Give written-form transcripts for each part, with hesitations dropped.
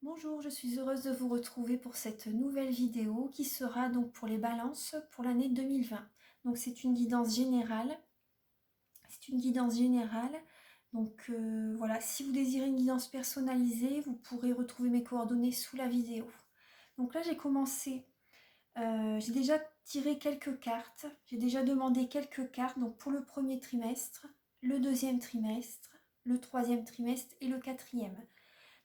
Bonjour, je suis heureuse de vous retrouver pour cette nouvelle vidéo qui sera donc pour les balances pour l'année 2020. Donc c'est une guidance générale. Donc voilà, si vous désirez une guidance personnalisée, vous pourrez retrouver mes coordonnées sous la vidéo. Donc là j'ai commencé, j'ai déjà tiré quelques cartes, j'ai déjà demandé quelques cartes donc pour le premier trimestre, le deuxième trimestre, le troisième trimestre et le quatrième.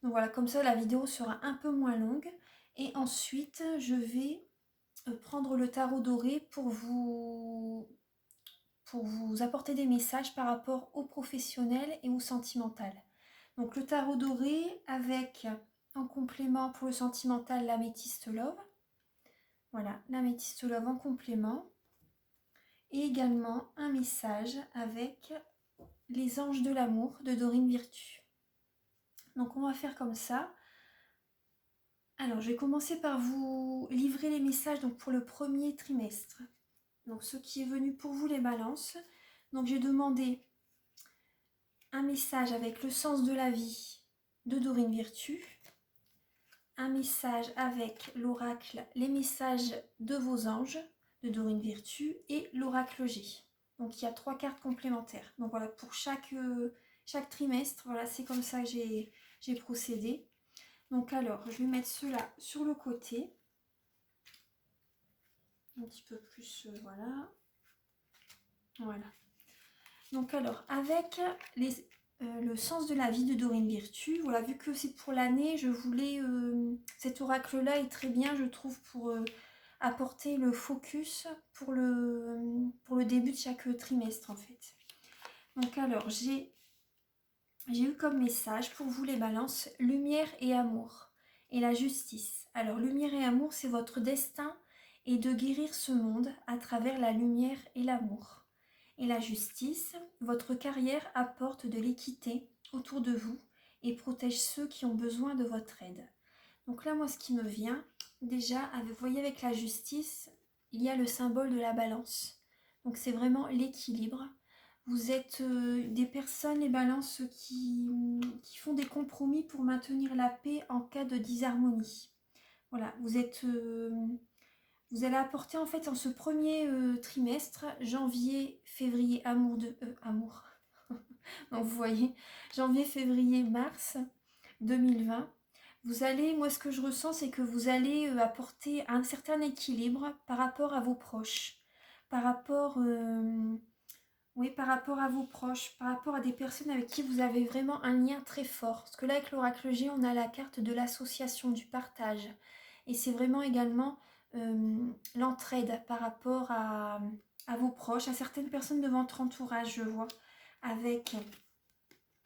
Donc voilà, comme ça la vidéo sera un peu moins longue. Et ensuite, je vais prendre le tarot doré pour vous apporter des messages par rapport au professionnel et au sentimental. Donc le tarot doré avec en complément pour le sentimental l'améthyste love. Voilà, l'améthyste love en complément. Et également un message avec les anges de l'amour de Dorine Virtue. Donc on va faire comme ça. Alors, je vais commencer par vous livrer les messages donc, pour le premier trimestre. Donc, ce qui est venu pour vous les balances. Donc, j'ai demandé un message avec le sens de la vie de Dorine Virtue. Un message avec l'oracle les messages de vos anges de Dorine Virtue et l'oracle G. Donc, il y a 3 cartes complémentaires. Donc, voilà, pour chaque trimestre, voilà, c'est comme ça que j'ai procédé. Donc alors, je vais mettre cela sur le côté. Un petit peu plus, voilà. Voilà. Donc alors, avec le sens de la vie de Dorine Virtue, voilà, vu que c'est pour l'année, je voulais... cet oracle-là est très bien, je trouve, pour apporter le focus pour le début de chaque trimestre, en fait. Donc alors, j'ai eu comme message pour vous les balances, lumière et amour, et la justice. Alors, lumière et amour, c'est votre destin et de guérir ce monde à travers la lumière et l'amour. Et la justice, votre carrière apporte de l'équité autour de vous et protège ceux qui ont besoin de votre aide. Donc là, moi, ce qui me vient, déjà, vous voyez, avec la justice, il y a le symbole de la balance. Donc c'est vraiment l'équilibre. Vous êtes des personnes, les balances, qui font des compromis pour maintenir la paix en cas de disharmonie. Voilà, vous allez apporter en fait en ce premier trimestre, janvier, février, amour. Donc vous voyez, janvier, février, mars 2020. Vous allez, moi ce que je ressens, c'est que vous allez apporter un certain équilibre par rapport à vos proches, par rapport oui, par rapport à vos proches, par rapport à des personnes avec qui vous avez vraiment un lien très fort. Parce que là, avec l'oracle G, on a la carte de l'association, du partage. Et c'est vraiment également l'entraide par rapport à vos proches, à certaines personnes de votre entourage, je vois. Avec,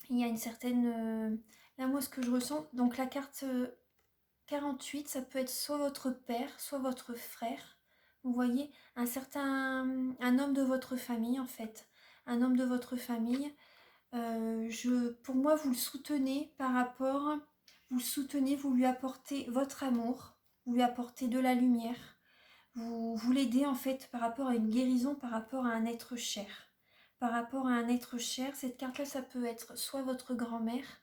il y a une certaine... là, moi, ce que je ressens, donc la carte 48, ça peut être soit votre père, soit votre frère. Vous voyez, un homme de votre famille, en fait. Un homme de votre famille. Pour moi, vous le soutenez vous le soutenez, vous lui apportez votre amour, vous lui apportez de la lumière, vous l'aidez en fait par rapport à une guérison, par rapport à un être cher. Par rapport à un être cher, cette carte-là, ça peut être soit votre grand-mère,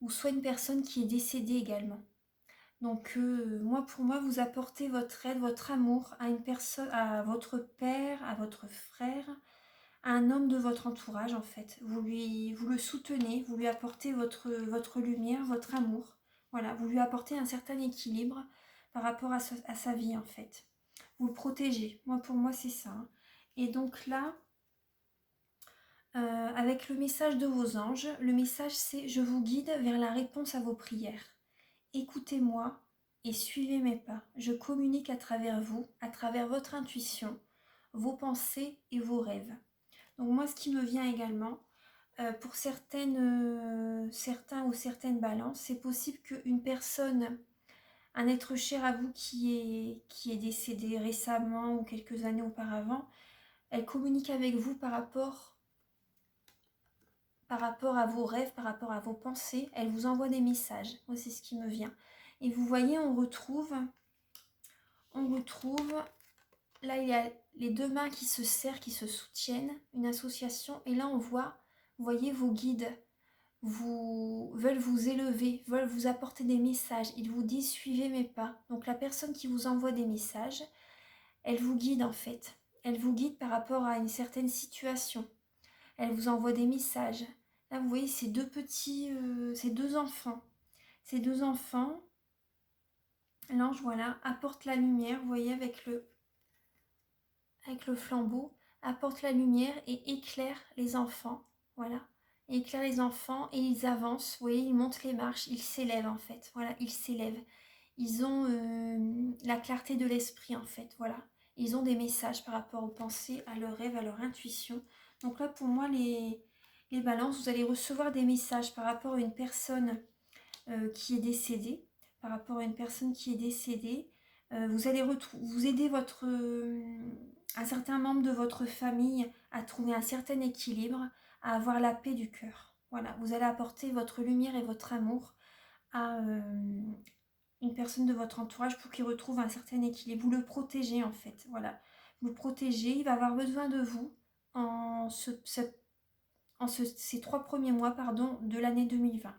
ou soit une personne qui est décédée également. Donc pour moi, vous apportez votre aide, votre amour à une personne, à votre père, à votre frère, à un homme de votre entourage en fait. Vous le soutenez, vous lui apportez votre lumière, votre amour. Voilà, vous lui apportez un certain équilibre par rapport à sa vie en fait. Vous le protégez. Pour moi, c'est ça, hein. Et donc là, avec le message de vos anges, le message c'est: je vous guide vers la réponse à vos prières. Écoutez-moi et suivez mes pas. Je communique à travers vous, à travers votre intuition, vos pensées et vos rêves. Donc moi, ce qui me vient également, pour certains ou certaines balances, c'est possible qu'une personne, un être cher à vous qui est décédé récemment ou quelques années auparavant, elle communique avec vous par rapport à vos rêves, par rapport à vos pensées, elle vous envoie des messages. Moi, c'est ce qui me vient. Et vous voyez, on retrouve, là, il y a les deux mains qui se serrent, qui se soutiennent, une association. Et là, on voit, vous voyez, vos guides, veulent vous élever, veulent vous apporter des messages. Ils vous disent suivez mes pas. Donc la personne qui vous envoie des messages, elle vous guide en fait. Elle vous guide par rapport à une certaine situation. Elle vous envoie des messages. Là vous voyez ces deux petits, ces deux enfants. Ces deux enfants, l'ange voilà, apporte la lumière, vous voyez avec le flambeau, apporte la lumière et éclaire les enfants. Voilà. Et éclaire les enfants et ils avancent. Vous voyez, ils montent les marches, ils s'élèvent en fait. Voilà, ils s'élèvent. Ils ont la clarté de l'esprit en fait. Voilà. Ils ont des messages par rapport aux pensées, à leurs rêves, à leur intuition. Donc là, pour moi, les balances, vous allez recevoir des messages par rapport à une personne qui est décédée. Par rapport à une personne qui est décédée. Vous allez vous aider un certain membre de votre famille à trouver un certain équilibre, à avoir la paix du cœur. Voilà, vous allez apporter votre lumière et votre amour à une personne de votre entourage pour qu'il retrouve un certain équilibre. Vous le protégez en fait, voilà. Vous le protégez, il va avoir besoin de vous ces 3 premiers mois de l'année 2020.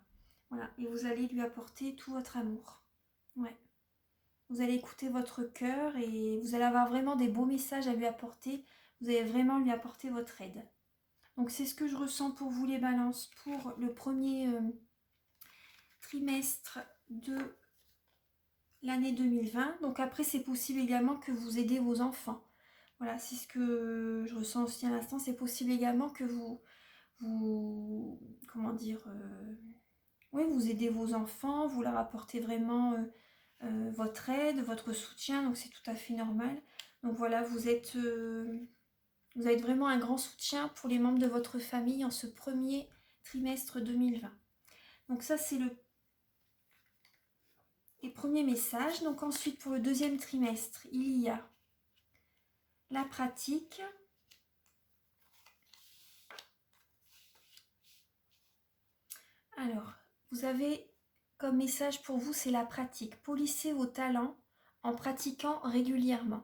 Voilà, et vous allez lui apporter tout votre amour. Ouais. Vous allez écouter votre cœur et vous allez avoir vraiment des beaux messages à lui apporter. Vous allez vraiment lui apporter votre aide. Donc c'est ce que je ressens pour vous les balances pour le premier trimestre de l'année 2020. Donc après c'est possible également que vous aidez vos enfants. Voilà, c'est ce que je ressens aussi à l'instant. C'est possible également que comment dire, oui, vous aidez vos enfants, vous leur apportez vraiment votre aide, votre soutien, donc c'est tout à fait normal. Donc voilà, vous êtes vraiment un grand soutien pour les membres de votre famille en ce premier trimestre 2020. Donc ça, c'est les premiers messages. Donc ensuite, pour le deuxième trimestre, il y a la pratique. Alors, vous avez comme message pour vous, c'est la pratique. Polissez vos talents en pratiquant régulièrement.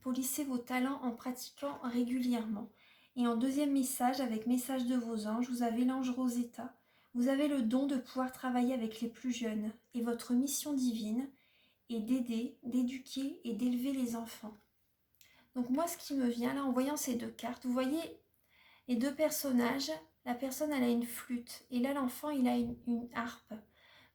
Polissez vos talents en pratiquant régulièrement. Et en deuxième message, avec message de vos anges, vous avez l'ange Rosetta. Vous avez le don de pouvoir travailler avec les plus jeunes. Et votre mission divine est d'aider, d'éduquer et d'élever les enfants. Donc moi, ce qui me vient là, en voyant ces deux cartes, vous voyez les deux personnages. La personne, elle a une flûte. Et là, l'enfant, il a une harpe.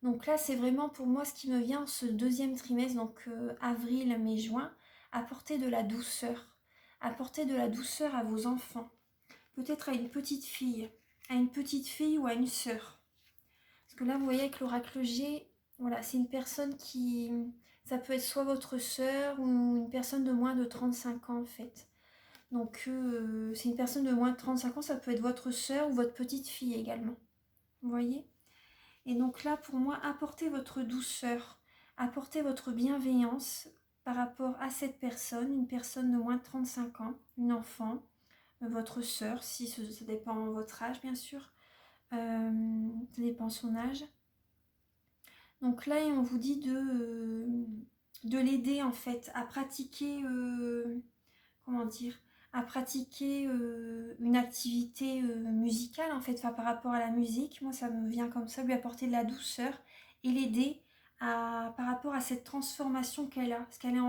Donc là, c'est vraiment pour moi ce qui me vient ce deuxième trimestre, donc avril, mai, juin, apporter de la douceur. Apporter de la douceur à vos enfants. Peut-être à une petite fille ou à une sœur. Parce que là, vous voyez avec l'oracle G, voilà, c'est une personne qui... Ça peut être soit votre sœur ou une personne de moins de 35 ans en fait. Donc c'est une personne de moins de 35 ans, ça peut être votre sœur ou votre petite fille également. Vous voyez ? Et donc là, pour moi, apportez votre douceur, apportez votre bienveillance par rapport à cette personne, une personne de moins de 35 ans, une enfant, votre sœur, si ça dépend de votre âge bien sûr, ça dépend de son âge. Donc là, on vous dit de l'aider en fait à pratiquer, comment dire, à pratiquer une activité musicale en fait, enfin, par rapport à la musique. Moi, ça me vient comme ça, lui apporter de la douceur et l'aider par rapport à cette transformation qu'elle a. Parce qu'elle est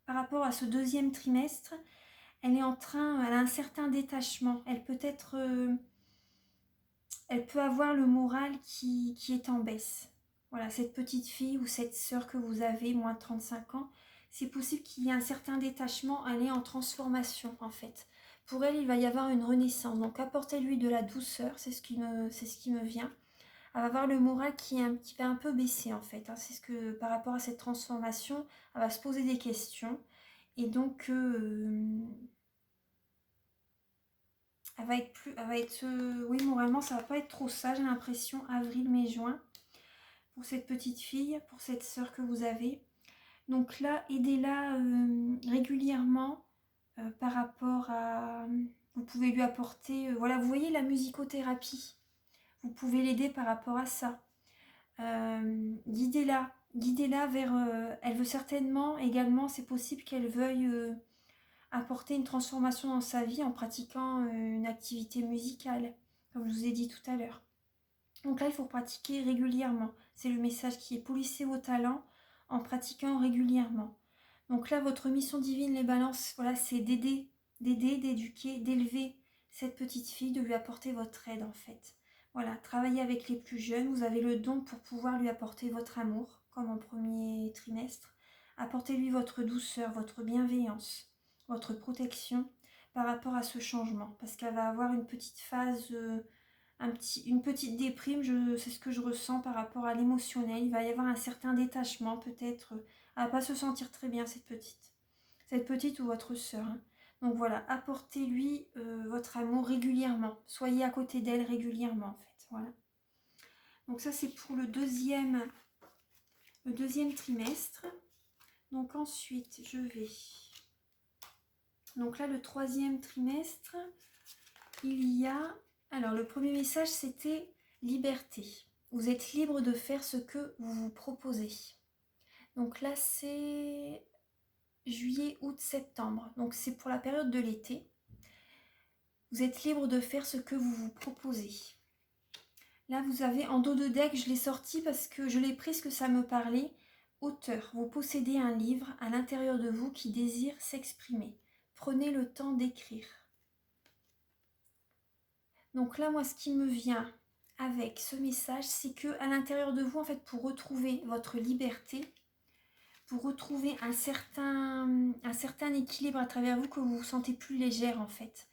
par rapport à ce deuxième trimestre, elle a un certain détachement. Elle peut avoir le moral qui est en baisse. Voilà, cette petite fille ou cette sœur que vous avez, moins de 35 ans, c'est possible qu'il y ait un certain détachement, elle est en transformation en fait. Pour elle, il va y avoir une renaissance. Donc apportez-lui de la douceur, c'est ce qui me vient. Elle va avoir le moral qui va un peu baisser en fait. C'est ce que par rapport à cette transformation, elle va se poser des questions. Et donc oui, moralement, ça va pas être trop ça, j'ai l'impression, avril, mai, juin, pour cette petite fille, pour cette sœur que vous avez. Donc là, aidez-la régulièrement par rapport à... Vous pouvez lui apporter... voilà, vous voyez la musicothérapie. Vous pouvez l'aider par rapport à ça. Guidez-la vers... elle veut certainement, également, c'est possible qu'elle veuille... apporter une transformation dans sa vie en pratiquant une activité musicale, comme je vous ai dit tout à l'heure. Donc là, il faut pratiquer régulièrement. C'est le message qui est polissez vos talents en pratiquant régulièrement. Donc là, votre mission divine, les balances, voilà, c'est d'aider, d'éduquer, d'élever cette petite fille, de lui apporter votre aide en fait. Voilà, travaillez avec les plus jeunes, vous avez le don pour pouvoir lui apporter votre amour, comme en premier trimestre. Apportez-lui votre douceur, votre bienveillance, votre protection par rapport à ce changement, parce qu'elle va avoir une petite phase... une petite déprime, c'est ce que je ressens par rapport à l'émotionnel. Il va y avoir un certain détachement, peut-être. Elle va pas se sentir très bien, cette petite. Cette petite ou votre sœur. Hein. Donc voilà, apportez-lui votre amour régulièrement. Soyez à côté d'elle régulièrement, en fait. Voilà. Donc ça, c'est pour le deuxième trimestre. Donc ensuite, je vais... Donc là, le troisième trimestre, il y a... Alors, le premier message, c'était liberté. Vous êtes libre de faire ce que vous vous proposez. Donc là, c'est juillet, août, septembre. Donc c'est pour la période de l'été. Vous êtes libre de faire ce que vous vous proposez. Là, vous avez en dos de deck, je l'ai sorti parce que je l'ai pris parce que ça me parlait. Auteur, vous possédez un livre à l'intérieur de vous qui désire s'exprimer. Prenez le temps d'écrire. Donc là, moi, ce qui me vient avec ce message, c'est que à l'intérieur de vous, en fait, pour retrouver votre liberté, pour retrouver un certain équilibre à travers vous, que vous vous sentez plus légère, en fait.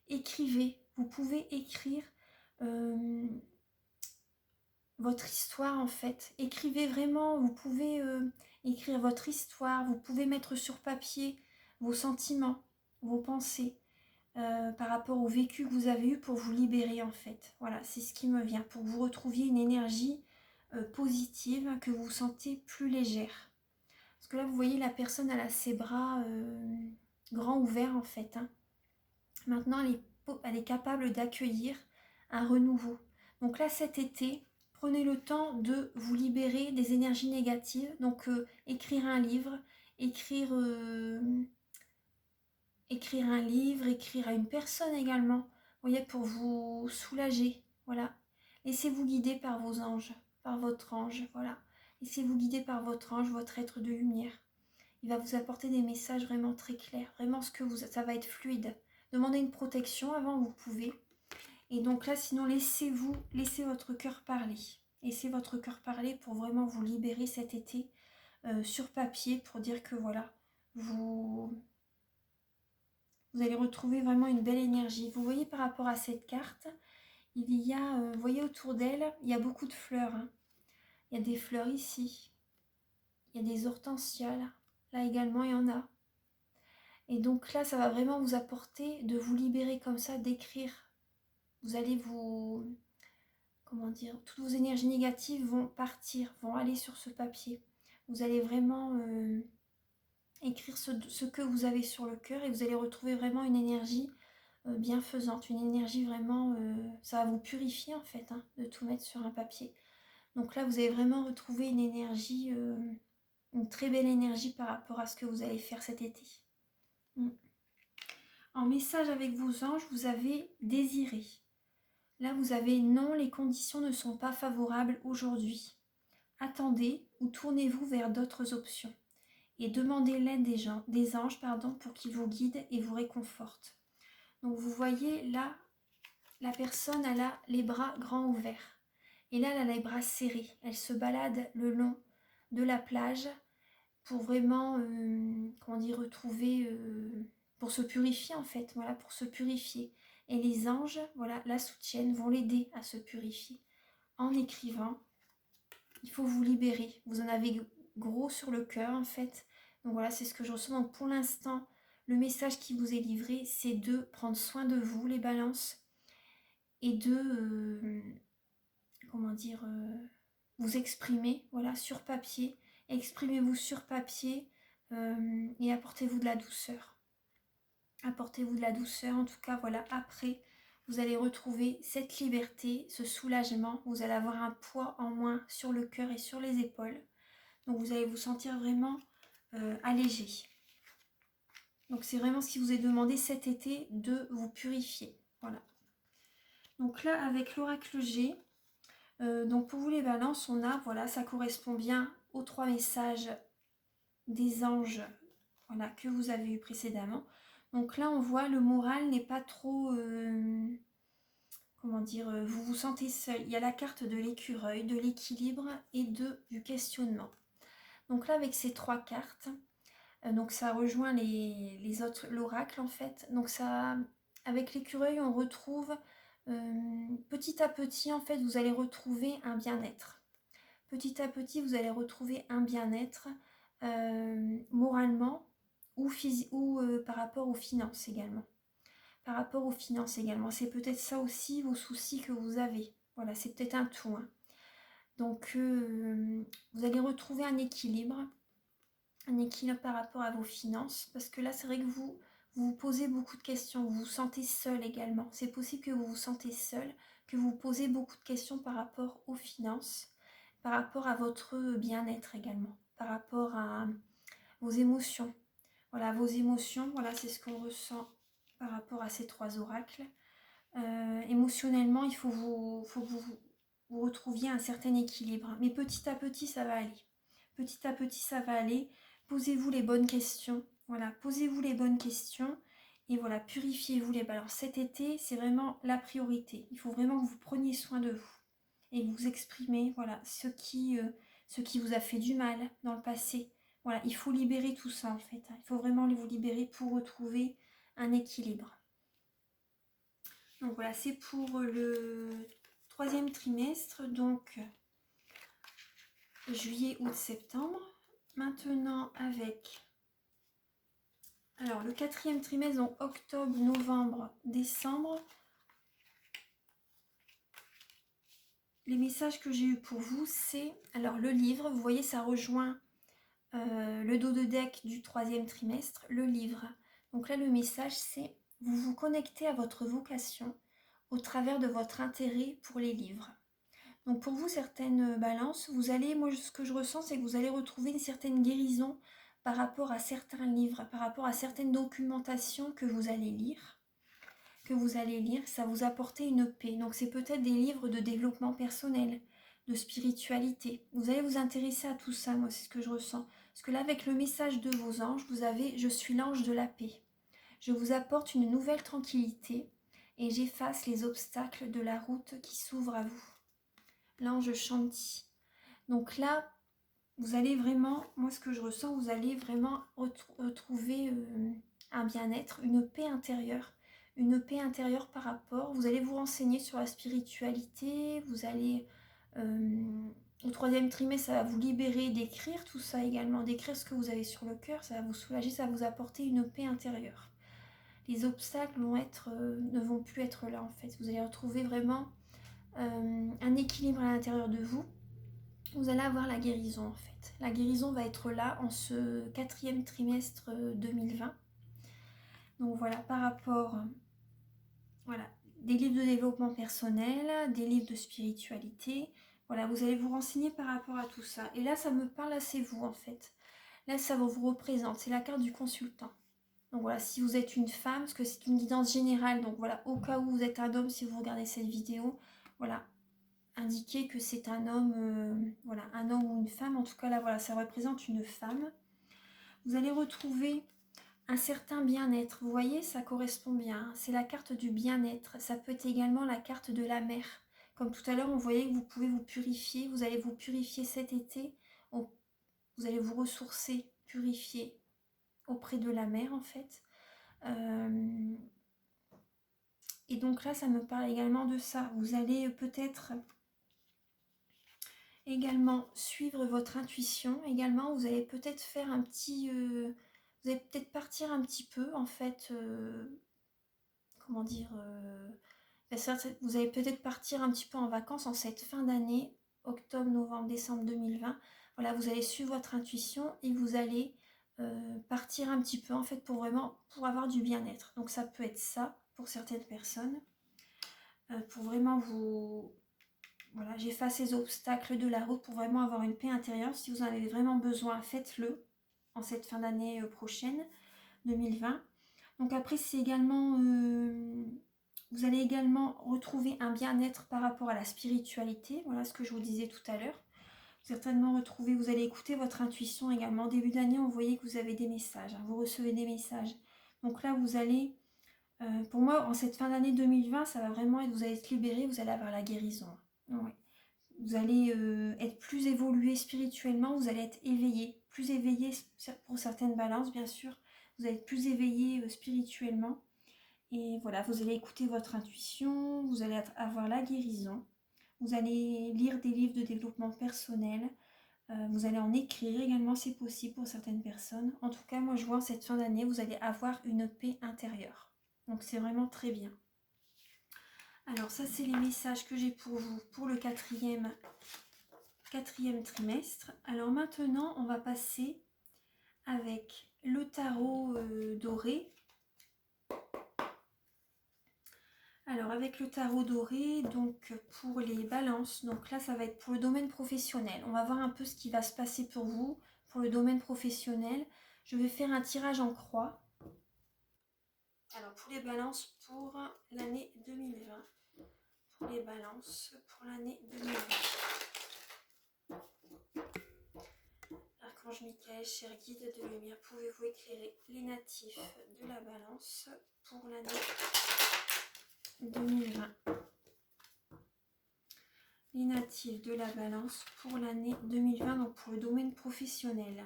Écrivez. Vous pouvez écrire votre histoire, en fait. Écrivez vraiment. Vous pouvez écrire votre histoire. Vous pouvez mettre sur papier vos sentiments, vos pensées. Par rapport au vécu que vous avez eu pour vous libérer en fait. Voilà, c'est ce qui me vient, pour que vous retrouviez une énergie positive, que vous vous sentez plus légère. Parce que là, vous voyez, la personne, elle a ses bras grands ouverts en fait. Hein. Maintenant, elle est capable d'accueillir un renouveau. Donc là, cet été, prenez le temps de vous libérer des énergies négatives. Donc, écrire un livre, écrire un livre, écrire à une personne également, vous voyez, pour vous soulager, voilà. Laissez-vous guider par vos anges, par votre ange, voilà. Laissez-vous guider par votre ange, votre être de lumière. Il va vous apporter des messages vraiment très clairs, vraiment ça va être fluide. Demandez une protection avant, vous pouvez. Et donc là, sinon, laissez votre cœur parler. Laissez votre cœur parler pour vraiment vous libérer cet été sur papier, pour dire que voilà, vous allez retrouver vraiment une belle énergie. Vous voyez par rapport à cette carte, il y a, vous voyez autour d'elle, il y a beaucoup de fleurs. Hein. Il y a des fleurs ici. Il y a des hortensias là. Là également, il y en a. Et donc là, ça va vraiment vous apporter de vous libérer comme ça, d'écrire. Vous allez comment dire, toutes vos énergies négatives vont partir, vont aller sur ce papier. Vous allez vraiment écrire ce que vous avez sur le cœur et vous allez retrouver vraiment une énergie bienfaisante, une énergie vraiment, ça va vous purifier en fait, hein, de tout mettre sur un papier. Donc là, vous allez vraiment retrouver une énergie, une très belle énergie par rapport à ce que vous allez faire cet été. En message avec vos anges, vous avez désiré. Là, vous avez non, les conditions ne sont pas favorables aujourd'hui. Attendez ou tournez-vous vers d'autres options et demandez l'aide des anges pour qu'ils vous guident et vous réconfortent. Donc vous voyez là, la personne, elle a les bras grands ouverts. Et là, elle a les bras serrés. Elle se balade le long de la plage pour vraiment, comment dire, retrouver, pour se purifier en fait, voilà, pour se purifier. Et les anges, voilà, la soutiennent, vont l'aider à se purifier. En écrivant, il faut vous libérer. Vous en avez gros sur le cœur en fait. Donc voilà, c'est ce que je ressens. Donc pour l'instant, le message qui vous est livré, c'est de prendre soin de vous, les balances, et de, comment dire, vous exprimer, voilà, sur papier. Exprimez-vous sur papier et apportez-vous de la douceur. Apportez-vous de la douceur, en tout cas, voilà, après, vous allez retrouver cette liberté, ce soulagement. Vous allez avoir un poids en moins sur le cœur et sur les épaules. Donc vous allez vous sentir vraiment allégé. Donc c'est vraiment ce qui vous est demandé cet été, de vous purifier. Voilà. Donc là, avec l'oracle G, Donc pour vous les balances, on a, voilà, ça correspond bien aux 3 messages des anges, voilà, que vous avez eu précédemment. Donc là, on voit le moral n'est pas trop, comment dire, vous vous sentez seul. Il y a la carte de l'écureuil, de l'équilibre et du questionnement. Donc là, avec ces 3 cartes, donc ça rejoint les autres, l'oracle en fait. Donc ça, avec l'écureuil, on retrouve petit à petit, en fait, vous allez retrouver un bien-être. Petit à petit, vous allez retrouver un bien-être moralement ou par rapport aux finances également. Par rapport aux finances également. C'est peut-être ça aussi vos soucis que vous avez. Voilà, c'est peut-être un tout. Hein. Donc, vous allez retrouver un équilibre par rapport à vos finances. Parce que là, c'est vrai que vous posez beaucoup de questions. Vous vous sentez seul également. C'est possible que vous vous sentez seul, que vous posez beaucoup de questions par rapport aux finances, par rapport à votre bien-être également, par rapport à vos émotions. Voilà, vos émotions, voilà, c'est ce qu'on ressent par rapport à ces 3 oracles. Émotionnellement, il faut que vous retrouviez un certain équilibre. Mais petit à petit, ça va aller. Petit à petit, ça va aller. Posez-vous les bonnes questions. Voilà, posez-vous les bonnes questions. Et voilà, purifiez-vous les balances. Cet été, c'est vraiment la priorité. Il faut vraiment que vous preniez soin de vous. Et que vous exprimez, voilà, ce qui vous a fait du mal dans le passé. Voilà, il faut libérer tout ça en fait. Il faut vraiment vous libérer pour retrouver un équilibre. Donc voilà, c'est pour le 3e trimestre, donc juillet, août, septembre. Maintenant avec, alors le 4e trimestre, donc octobre, novembre, décembre. Les messages que j'ai eu pour vous, c'est, alors le livre, vous voyez, ça rejoint le dos de deck du 3e trimestre, le livre. Donc là, le message, c'est, vous vous connectez à votre vocation au travers de votre intérêt pour les livres. Donc pour vous, certaines balances, vous allez, moi ce que je ressens, c'est que vous allez retrouver une certaine guérison par rapport à certains livres, par rapport à certaines documentations que vous allez lire. Ça vous apporter une paix. Donc c'est peut-être des livres de développement personnel, de spiritualité. Vous allez vous intéresser à tout ça, moi c'est ce que je ressens. Parce que là, avec le message de vos anges, vous avez « Je suis l'ange de la paix. Je vous apporte une nouvelle tranquillité et j'efface les obstacles de la route qui s'ouvre à vous. » L'ange Shanti. Donc là, vous allez vraiment, moi ce que je ressens, vous allez vraiment retrouver un bien-être, une paix intérieure. Une paix intérieure par rapport, vous allez vous renseigner sur la spiritualité, vous allez, au 3e trimestre, ça va vous libérer d'écrire tout ça également, d'écrire ce que vous avez sur le cœur, ça va vous soulager, ça va vous apporter une paix intérieure. Les obstacles ne vont plus être là en fait, vous allez retrouver vraiment un équilibre à l'intérieur de vous. Vous allez avoir la guérison en fait. La guérison va être là en ce 4e trimestre 2020. Donc voilà, par rapport, voilà, des livres de développement personnel, des livres de spiritualité. Voilà, vous allez vous renseigner par rapport à tout ça. Et là, ça me parle assez vous en fait. Là, ça vous représente. C'est la carte du consultant. Donc voilà, si vous êtes une femme, parce que c'est une guidance générale, donc voilà, au cas où vous êtes un homme, si vous regardez cette vidéo, voilà, indiquer que c'est un homme, voilà, un homme ou une femme. En tout cas, là, voilà, ça représente une femme. Vous allez retrouver un certain bien-être. Vous voyez, ça correspond bien. C'est la carte du bien-être. Ça peut être également la carte de la mer. Comme tout à l'heure, on voyait que vous pouvez vous purifier. Vous allez vous purifier cet été. Vous allez vous ressourcer, purifier auprès de la mer, en fait. Et donc là, ça me parle également de ça. Vous allez peut-être également suivre votre intuition. Également, vous allez peut-être faire un petit... vous allez peut-être partir un petit peu, en fait... comment dire vous allez peut-être partir un petit peu en vacances en cette fin d'année, octobre, novembre, décembre 2020. Voilà, vous allez suivre votre intuition et vous allez partir un petit peu, en fait, pour avoir du bien-être. Donc ça peut être ça, pour certaines personnes. Pour vraiment vous... Voilà, j'efface les obstacles de la route pour vraiment avoir une paix intérieure. Si vous en avez vraiment besoin, faites-le en cette fin d'année prochaine, 2020. Donc après, c'est également... Vous allez également retrouver un bien-être par rapport à la spiritualité. Voilà ce que je vous disais tout à l'heure. Certainement retrouver, vous allez écouter votre intuition également. Début d'année, on voyait que vous avez des messages, hein, vous recevez des messages. Donc là, vous allez, pour moi, en cette fin d'année 2020, ça va vraiment être, vous allez être libéré, vous allez avoir la guérison. Ouais. Vous allez être plus évolué spirituellement, vous allez être éveillé, plus éveillé pour certaines balances, bien sûr. Vous allez être plus éveillé spirituellement. Et voilà, vous allez écouter votre intuition, vous allez avoir la guérison. Vous allez lire des livres de développement personnel. Vous allez en écrire également, c'est possible pour certaines personnes. En tout cas, moi je vois en cette fin d'année, vous allez avoir une paix intérieure. Donc c'est vraiment très bien. Alors ça, c'est les messages que j'ai pour vous pour le quatrième trimestre. Alors maintenant, on va passer avec le tarot doré. Alors avec le tarot doré, donc pour les balances, donc là ça va être pour le domaine professionnel. On va voir un peu ce qui va se passer pour vous, pour le domaine professionnel. Je vais faire un tirage en croix. Alors pour les balances pour l'année 2020. Pour les balances pour l'année 2020. Archange Michael, cher guide de lumière, pouvez-vous éclairer les natifs de la balance pour l'année 2020? Les natifs de la balance pour l'année 2020, donc pour le domaine professionnel.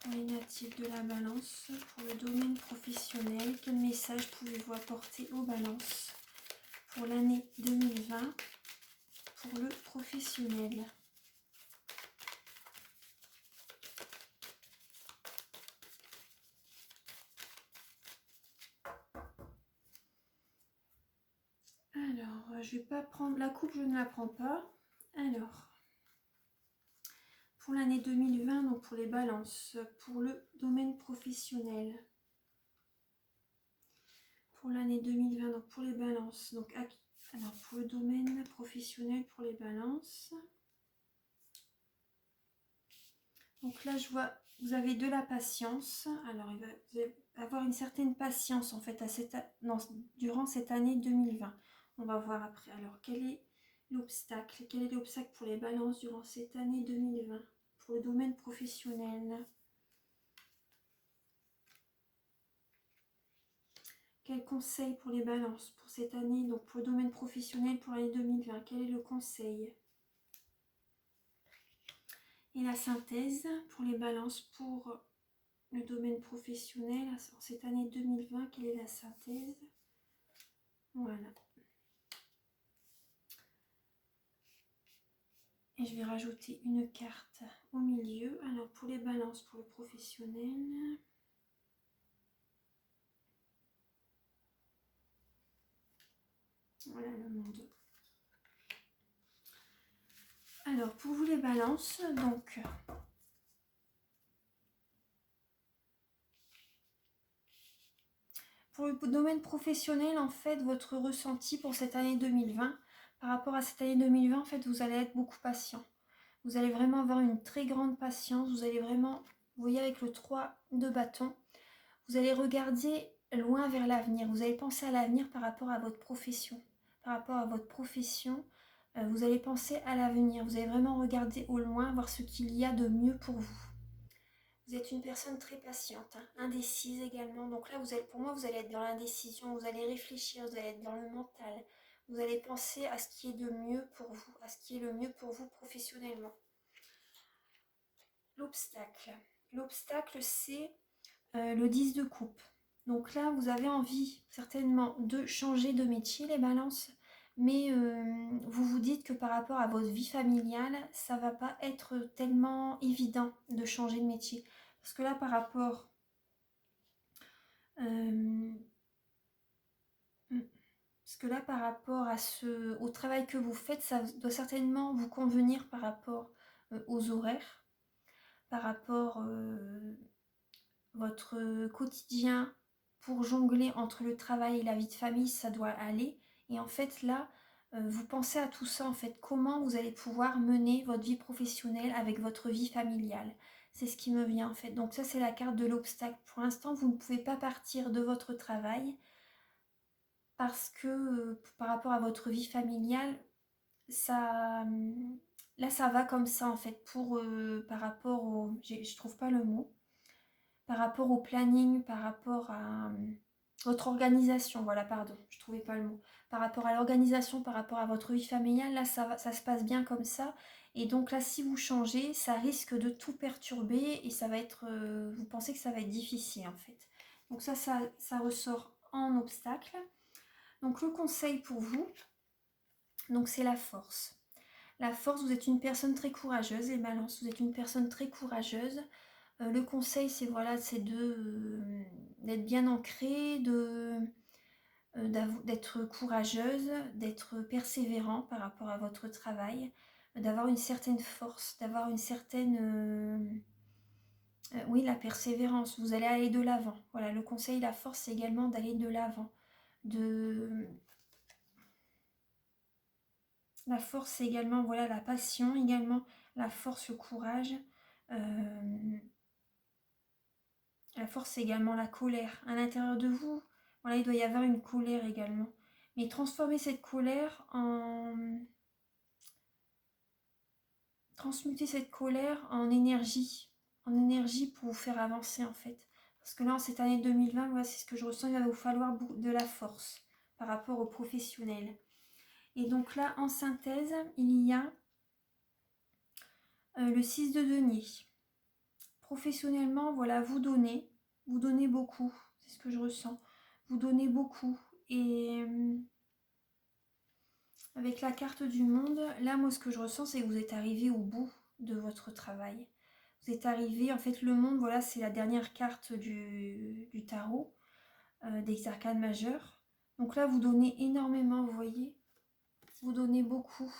Pour les natifs de la balance, pour le domaine professionnel, quel message pouvez-vous apporter aux balances pour l'année 2020 pour le professionnel? Alors, je vais pas prendre la coupe, je ne la prends pas. Alors, pour l'année 2020, donc pour les balances, pour le domaine professionnel. Pour l'année 2020, donc pour les balances. Donc, alors, pour le domaine professionnel, pour les balances. Donc là, je vois, vous avez de la patience. Alors, vous allez avoir une certaine patience, en fait, durant cette année 2020. On va voir après. Alors, quel est l'obstacle? Quel est l'obstacle pour les balances durant cette année 2020? Pour le domaine professionnel. Quel conseil pour les balances pour cette année, donc pour le domaine professionnel pour l'année 2020? Quel est le conseil? Et la synthèse pour les balances pour le domaine professionnel en cette année 2020, quelle est la synthèse? Voilà. Et je vais rajouter une carte au milieu. Alors pour les balances pour le professionnel. Voilà le monde. Alors pour vous les balances, donc pour le domaine professionnel, en fait, votre ressenti pour cette année 2020, par rapport à cette année 2020, en fait, vous allez être beaucoup patient. Vous allez vraiment avoir une très grande patience. Vous allez vraiment, vous voyez avec le 3 de bâton, vous allez regarder loin vers l'avenir. Vous allez penser à l'avenir par rapport à votre profession. Par rapport à votre profession, vous allez penser à l'avenir. Vous allez vraiment regarder au loin, voir ce qu'il y a de mieux pour vous. Vous êtes une personne très patiente, hein, indécise également. Donc là, pour moi, vous allez être dans l'indécision, vous allez réfléchir, vous allez être dans le mental. Vous allez penser à ce qui est de mieux pour vous, à ce qui est le mieux pour vous professionnellement. L'obstacle. L'obstacle, c'est le 10 de coupe. Donc là, vous avez envie certainement de changer de métier, les balances. Mais vous vous dites que par rapport à votre vie familiale, ça va pas être tellement évident de changer de métier. Parce que là, par rapport au travail que vous faites, ça doit certainement vous convenir par rapport aux horaires, par rapport votre quotidien pour jongler entre le travail et la vie de famille, ça doit aller. Et en fait, là, vous pensez à tout ça, en fait, comment vous allez pouvoir mener votre vie professionnelle avec votre vie familiale. C'est ce qui me vient en fait. Donc ça, c'est la carte de l'obstacle. Pour l'instant, vous ne pouvez pas partir de votre travail parce que par rapport à votre vie familiale, ça, là, ça va comme ça en fait. Par rapport au... Je trouve pas le mot. Par rapport au planning, par rapport à votre organisation, voilà, pardon, je trouvais pas le mot. Par rapport à l'organisation, par rapport à votre vie familiale, là, ça se passe bien comme ça. Et donc là, si vous changez, ça risque de tout perturber et ça va être... vous pensez que ça va être difficile, en fait. Donc ça ressort en obstacle. Donc le conseil pour vous, donc c'est la force. La force, vous êtes une personne très courageuse, les balances, vous êtes une personne très courageuse. Le conseil, c'est voilà, c'est d'être bien ancré, d'être courageuse, d'être persévérant par rapport à votre travail, d'avoir une certaine force, d'avoir une certaine... oui, la persévérance, vous allez aller de l'avant. Voilà, le conseil, la force, c'est également d'aller de l'avant. La force, c'est également voilà, la passion, également la force, le courage. La force, c'est également la colère. À l'intérieur de vous, voilà, il doit y avoir une colère également. Mais transformer cette colère transmuter cette colère en énergie pour vous faire avancer en fait. Parce que là, en cette année 2020, voilà, c'est ce que je ressens, il va vous falloir de la force par rapport aux professionnels. Et donc là, en synthèse, il y a le 6 de denier. Professionnellement, voilà, vous donnez beaucoup, c'est ce que je ressens. Vous donnez beaucoup. Et avec la carte du monde, là, moi, ce que je ressens, c'est que vous êtes arrivé au bout de votre travail. Vous êtes arrivé, en fait, le monde, voilà, c'est la dernière carte du tarot, des arcanes majeures. Donc là, vous donnez énormément, vous voyez. Vous donnez beaucoup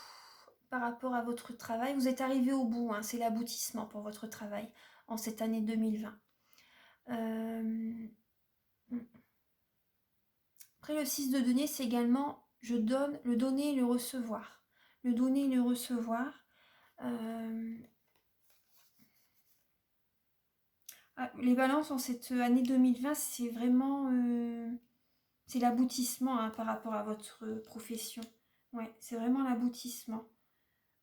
par rapport à votre travail. Vous êtes arrivé au bout, hein, c'est l'aboutissement pour votre travail en cette année 2020. Après, le 6 de denier, c'est également je donne, le donner et le recevoir. Le donner et le recevoir. Les balances en cette année 2020, c'est vraiment c'est l'aboutissement hein, par rapport à votre profession. Ouais, c'est vraiment l'aboutissement.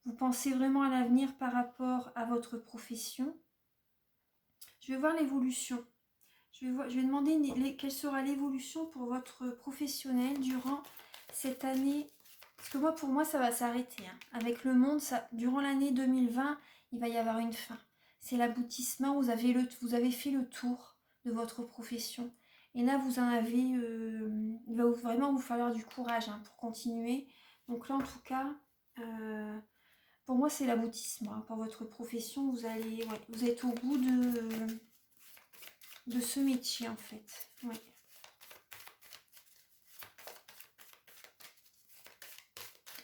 Vous pensez vraiment à l'avenir par rapport à votre profession. Je vais voir l'évolution. Je vais demander quelle sera l'évolution pour votre professionnel durant cette année. Parce que pour moi, ça va s'arrêter. Hein. Avec le monde, durant l'année 2020, il va y avoir une fin. C'est l'aboutissement, vous avez fait le tour de votre profession. Et là, vous en avez... il va vraiment vous falloir du courage hein, pour continuer. Donc là, en tout cas, pour moi, c'est l'aboutissement. Hein. Pour votre profession, vous êtes au bout de ce métier, en fait. Ouais.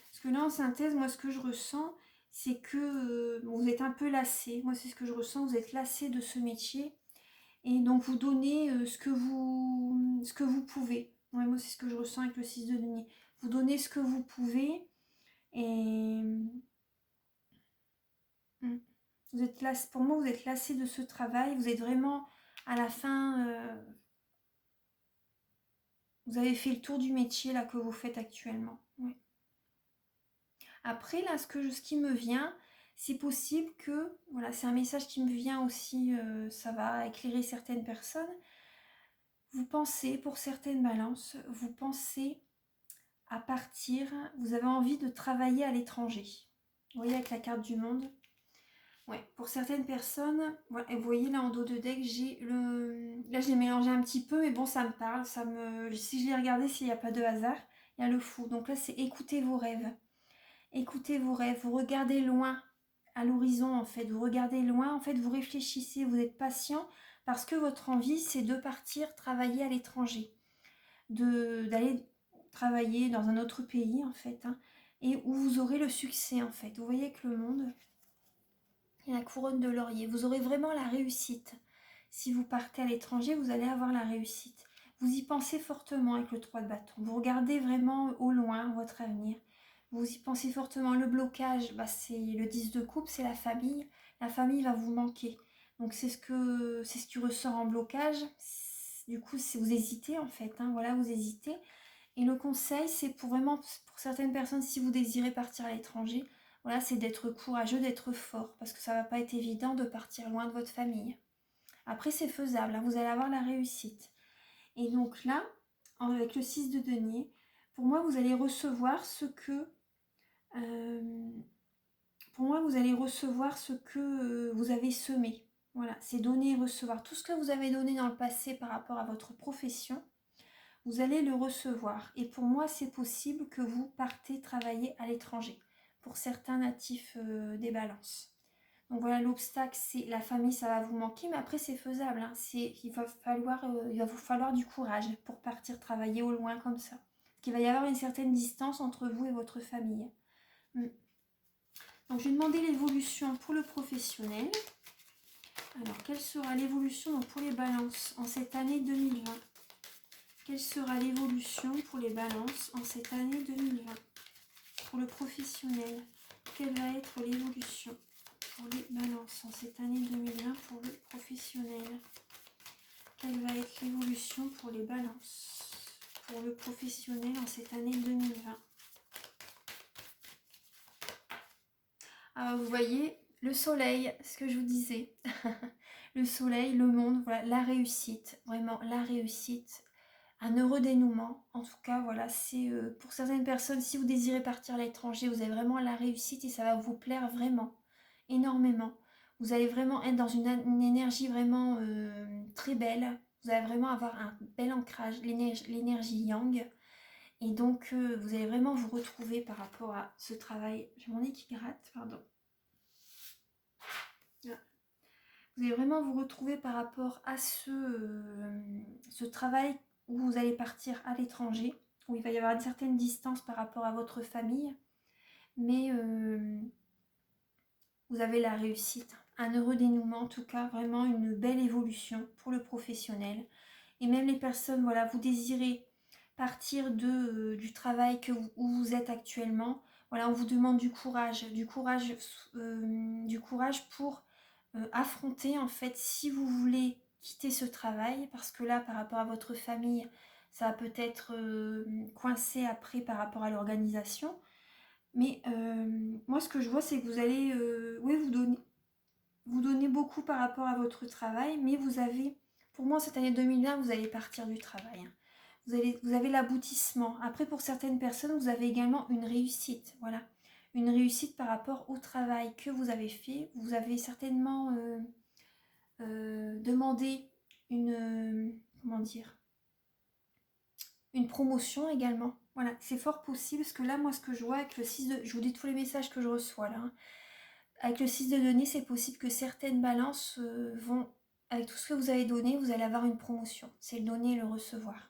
Parce que là, en synthèse, moi, ce que je ressens, c'est que vous êtes un peu lassé. Moi, c'est ce que je ressens, vous êtes lassé de ce métier. Et donc, vous donnez ce que vous pouvez. Ouais, moi, c'est ce que je ressens avec le 6 de denier. Vous donnez ce que vous pouvez. Et vous êtes lassé. Pour moi, vous êtes lassé de ce travail. Vous êtes vraiment, à la fin, vous avez fait le tour du métier là que vous faites actuellement. Ouais. Après, là, ce qui me vient, c'est possible que, voilà, c'est un message qui me vient aussi, ça va éclairer certaines personnes. Vous pensez, pour certaines balances, vous pensez à partir, vous avez envie de travailler à l'étranger. Vous voyez avec la carte du monde. Ouais, pour certaines personnes, voilà, et vous voyez là en dos de deck, là je l'ai mélangé un petit peu, mais bon, ça me parle, si je l'ai regardé, s'il n'y a pas de hasard, il y a le fou. Donc là, c'est écouter vos rêves. Écoutez vos rêves, vous regardez loin, à l'horizon en fait, vous regardez loin, en fait vous réfléchissez, vous êtes patient parce que votre envie c'est de partir travailler à l'étranger, d'aller travailler dans un autre pays en fait, hein, et où vous aurez le succès en fait. Vous voyez que le monde, et la couronne de laurier, vous aurez vraiment la réussite. Si vous partez à l'étranger, vous allez avoir la réussite. Vous y pensez fortement avec le 3 de bâton. Vous regardez vraiment au loin votre avenir. Vous y pensez fortement. Le blocage, c'est le 10 de coupe, c'est la famille. La famille va vous manquer. Donc c'est ce qui ressort en blocage. Du coup, c'est vous hésitez en fait, hein, voilà, vous hésitez. Et le conseil, c'est pour vraiment, pour certaines personnes, si vous désirez partir à l'étranger, voilà, c'est d'être courageux, d'être fort, parce que ça va pas être évident de partir loin de votre famille. Après, c'est faisable, hein, vous allez avoir la réussite. Et donc là, avec le 6 de denier, pour moi, vous allez recevoir ce que... pour moi, vous allez recevoir ce que vous avez semé. Voilà, c'est donner et recevoir. Tout ce que vous avez donné dans le passé par rapport à votre profession, vous allez le recevoir. Et pour moi, c'est possible que vous partez travailler à l'étranger. Pour certains natifs des balances. Donc voilà, l'obstacle, c'est la famille, ça va vous manquer, mais après c'est faisable. Hein. Il va vous falloir du courage pour partir travailler au loin comme ça. Parce qu'il va y avoir une certaine distance entre vous et votre famille. Donc je vais demander l'évolution pour le professionnel. Alors, quelle sera l'évolution pour les balances en cette année 2020 ? Quelle sera l'évolution pour les balances en cette année 2020 ? Pour le professionnel, quelle va être l'évolution pour les balances en cette année 2020 pour le professionnel? Quelle va être l'évolution pour les balances pour le professionnel en cette année 2020? Alors, vous voyez, le soleil, ce que je vous disais. Le soleil, le monde, voilà, la réussite, vraiment la réussite. Un heureux dénouement, en tout cas, voilà, c'est pour certaines personnes, si vous désirez partir à l'étranger, vous avez vraiment la réussite et ça va vous plaire vraiment, énormément. Vous allez vraiment être dans une énergie vraiment très belle. Vous allez vraiment avoir un bel ancrage, l'énergie yang. Et donc, vous allez vraiment vous retrouver par rapport à ce travail. J'ai mon nez qui gratte, pardon. Là. Vous allez vraiment vous retrouver par rapport à ce travail où vous allez partir à l'étranger, où il va y avoir une certaine distance par rapport à votre famille, mais vous avez la réussite, un heureux dénouement, en tout cas vraiment une belle évolution pour le professionnel. Et même les personnes, voilà, vous désirez partir du travail où vous êtes actuellement, voilà, on vous demande du courage pour affronter en fait si vous voulez quitter ce travail, parce que là par rapport à votre famille ça va peut-être coincer après par rapport à l'organisation, mais moi ce que je vois c'est que vous allez oui, vous donner beaucoup par rapport à votre travail, mais vous avez, pour moi cette année 2020 vous allez partir du travail, hein. Vous avez l'aboutissement. Après pour certaines personnes vous avez également une réussite, voilà, une réussite par rapport au travail que vous avez fait. Vous avez certainement demandé comment dire, une promotion également. Voilà, c'est fort possible parce que là, moi, ce que je vois avec le 6 de... Je vous dis tous les messages que je reçois là. Hein. Avec le 6 de denier, c'est possible que certaines balances vont... Avec tout ce que vous avez donné, vous allez avoir une promotion. C'est le donner et le recevoir.